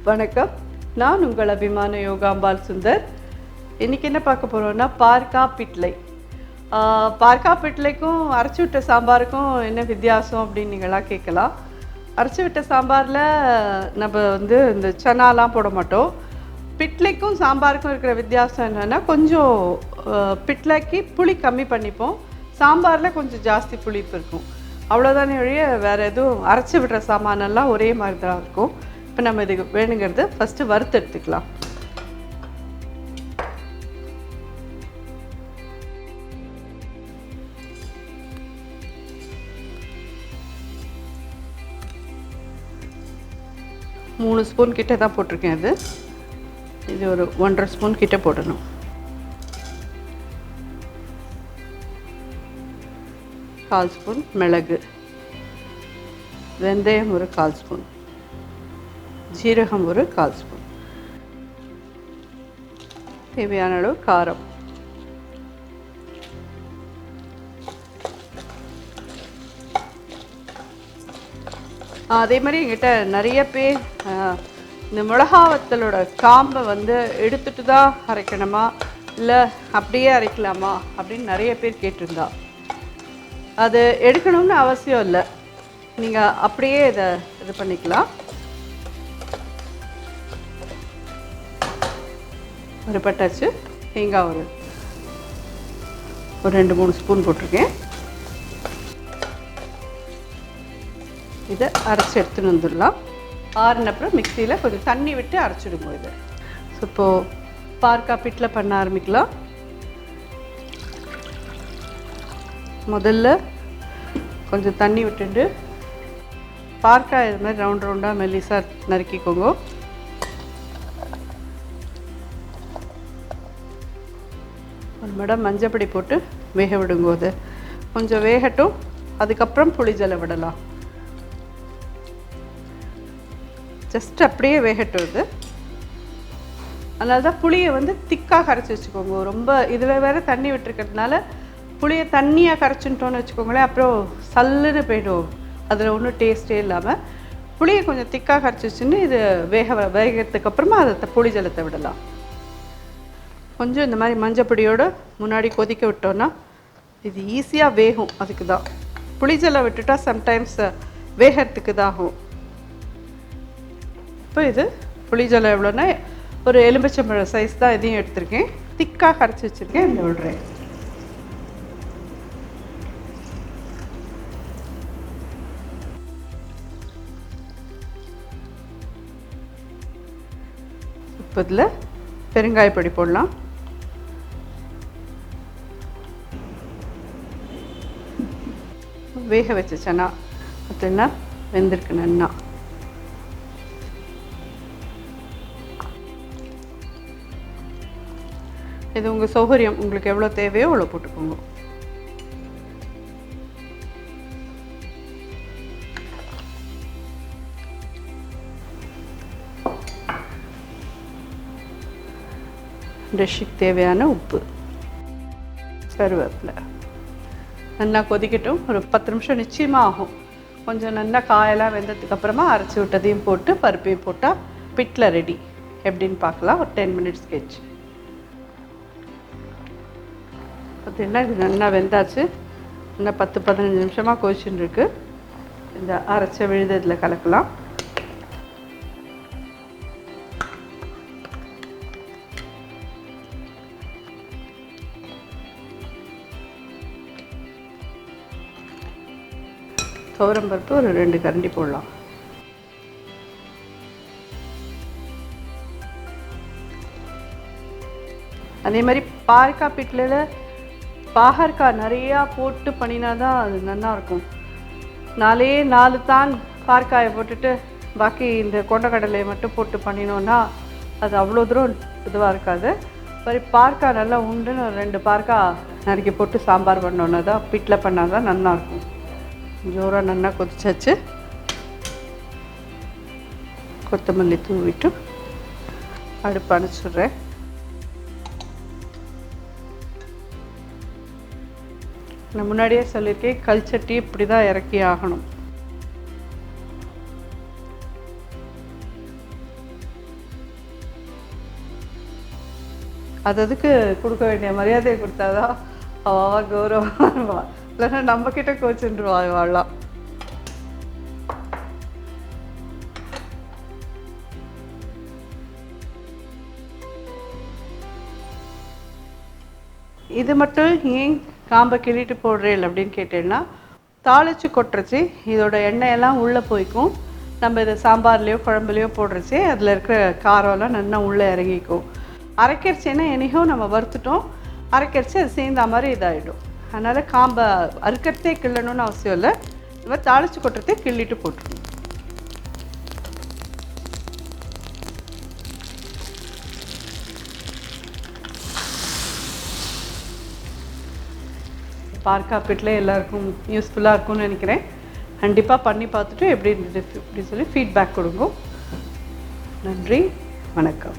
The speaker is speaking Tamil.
வணக்கம், நான் உங்கள் அபிமான யோகாம்பால் சுந்தர். இன்றைக்கி என்ன பார்க்க போகிறோன்னா பார்க்கா பிட்லை. பார்க்கா பிட்லைக்கும் அரைச்சி விட்ட சாம்பாருக்கும் என்ன வித்தியாசம் அப்படின்னு நீங்களாம் கேட்கலாம். அரைச்சி விட்ட சாம்பாரில் நம்ம இந்த சனாலாம் போட மாட்டோம். பிட்லைக்கும் சாம்பாருக்கும் இருக்கிற வித்தியாசம் என்னென்னா, கொஞ்சம் பிட்லைக்கு புளி கம்மி பண்ணிப்போம், சாம்பாரில் கொஞ்சம் ஜாஸ்தி புளிப்பு இருக்கும். அவ்வளோதானே ஒழிய வேறு எதுவும் அரைச்சி விடுற சாமானெல்லாம் ஒரே மாதிரி தான் இருக்கும். இப்போ நம்ம இதுக்கு வேணுங்கிறது ஃபஸ்ட்டு வறுத்து எடுத்துக்கலாம். மூணு ஸ்பூன் கிட்டே தான் போட்டிருக்கேன். இது ஒரு 1.5 ஸ்பூன் கிட்டே போடணும். கால் ஸ்பூன் மிளகு, வெந்தயம் ஒரு 1/4 ஸ்பூன், ஜீரகம் ஒரு 1/4 ஸ்பூன், தேவையான அளவு காரம், அதே மாதிரி எங்கிட்ட நிறைய பேர் இந்த மிளகாவத்தலோட காம்பை எடுத்துட்டு தான் அரைக்கணுமா இல்லை அப்படியே அரைக்கலாமா அப்படின்னு நிறைய பேர் கேட்டிருந்தா. அது எடுக்கணும்னு அவசியம் இல்லை, நீங்கள் அப்படியே இது பண்ணிக்கலாம். ஒரு பட்டாச்சு தேங்காய் ஒரு 2-3 ஸ்பூன் போட்டிருக்கேன். இதை அரைச்சி எடுத்துன்னு வந்துடலாம். ஆறுனப்புறம் மிக்சியில் கொஞ்சம் தண்ணி விட்டு அரைச்சிடுவோம் இதை. ஸோ இப்போது பார்க்கா பிட்லை பண்ண ஆரம்பிக்கலாம். முதல்ல கொஞ்சம் தண்ணி விட்டுண்டு பார்க்கா இது மாதிரி ரவுண்டாக மெல்லிசாக நறுக்கிக்கோங்க. ஒரு மடம் மஞ்சப்பொடி போட்டு வேக விடுங்க. அது கொஞ்சம் வேகட்டும், அதுக்கப்புறம் புளி ஜலை விடலாம். ஜஸ்ட் அப்படியே வேகட்டும் இது. அதனால தான் புளியை திக்காக கரைச்சி வச்சுக்கோங்க. ரொம்ப இதில் வேறு தண்ணி விட்டுருக்கிறதுனால புளியை தண்ணியாக கரைச்சிட்டோன்னு வச்சுக்கோங்களேன், அப்புறம் சல்லுன்னு போய்டும், அதில் ஒன்றும் டேஸ்ட்டே இல்லாமல். புளியை கொஞ்சம் திக்காக கரைச்சி வச்சுன்னு இது வேகிறதுக்கு அப்புறமா அதை புளி ஜலத்தை விடலாம். கொஞ்சம் இந்த மாதிரி மஞ்சப்பொடியோடு முன்னாடி கொதிக்க விட்டோன்னா இது ஈஸியாக வேகும். அதுக்கு தான் புளி ஜலம் விட்டுட்டா சம்டைம்ஸ் வேகிறதுக்கு தான் ஆகும். இப்போ இது புளி ஜலம் எவ்வளோன்னா, ஒரு எலுமிச்சம்பழம் சைஸ் தான் இதையும் எடுத்திருக்கேன். திக்காக கரைச்சி வச்சுருக்கேன், இந்த விடுறேன். இப்போ இதில் பெருங்காயப்பொடி போடலாம். வேக வச்ச சனா அப்படின்னா வெந்திருக்கு நன்னா. இது உங்கள் சௌகரியம், உங்களுக்கு எவ்வளோ தேவையோ அவ்வளோ போட்டுக்கோங்க. டிஷ்ஷுக்கு தேவையான உப்பு, கருவேப்பிலை. நல்லா கொதிக்கட்டும். ஒரு 10 நிமிஷம் நிச்சயமாக ஆகும். கொஞ்சம் நல்லா காயெல்லாம் வெந்ததுக்கு அப்புறமா அரைச்சி விட்டதையும் போட்டு பருப்பையும் போட்டால் பிட்லை ரெடி. எப்படின்னு பார்க்கலாம். ஒரு 10 மினிட்ஸ் கழிச்சு பார்த்தீங்கன்னா இது நல்லா வெந்தாச்சு. இன்னும் 10-15 நிமிஷமாக கொதிச்சுன்னு இருக்கு. இந்த அரைச்ச விழுது இதில் கலக்கலாம். துவரம்பருப்பு ஒரு 2 கரண்டி போடலாம். அதே மாதிரி பார்க்கா பிட்லையில் பாகற்காய் நிறையா போட்டு பண்ணினா தான் அது நல்லாயிருக்கும். 4 தான் பார்க்காயை போட்டுட்டு பாக்கி இந்த கொண்டக்கடலையை மட்டும் போட்டு பண்ணினோன்னா அது அவ்வளோ தூரம் இதுவாக இருக்காது. மாதிரி பார்க்காய் நல்லா உண்டுன்னு 2 பார்க்காய் நறுக்கி போட்டு சாம்பார் பண்ணோன்னா தான் பிட்லை பண்ணால் தான் நல்லாயிருக்கும். ஜோராக நல்லா கொதிச்சாச்சு. கொத்தமல்லி தூவிட்டு அடுப்பு அணைச்சிடுறேன். நான் முன்னாடியே சொல்லியிருக்கேன், கல்ச்சட்டி இப்படி தான் இறக்கி ஆகணும். அதுக்கு கொடுக்க வேண்டிய மரியாதையை கொடுத்தாதான் அவள் கௌரவமாக இருவாள், இல்லைன்னா நம்மக்கிட்ட கோச்சுருவா வாழலாம். இது மட்டும் ஏன் காம்பை கிள்ளிட்டு போடுறேன் அப்படின்னு கேட்டேன்னா, தாளித்து கொட்டுறச்சு இதோட எண்ணெயெல்லாம் உள்ளே போய்க்கும். நம்ம இதை சாம்பார்லேயோ குழம்புலையோ போடுறச்சு அதில் இருக்கிற காரம்லாம் நல்லா உள்ளே இறங்கிக்கும். அரைக்கரிச்சின்னா என்னையும் நம்ம வறுத்துட்டோம், அரைக்கரிச்சி அது சேர்ந்த மாதிரி இதாகிடும். அதனால் காம்பை அறுக்கிறதே கிள்ளணும்னு அவசியம் இல்லை, இந்த மாதிரி தாளித்து கொட்டுறதே கிள்ளிட்டு போட்டுருணும். பார்க்கா பிட்லை எல்லாருக்கும் யூஸ்ஃபுல்லாக இருக்கும்னு நினைக்கிறேன். கண்டிப்பாக பண்ணி பார்த்துட்டு எப்படி இருந்தது அப்படி சொல்லி ஃபீட்பேக் கொடுங்க. நன்றி, வணக்கம்.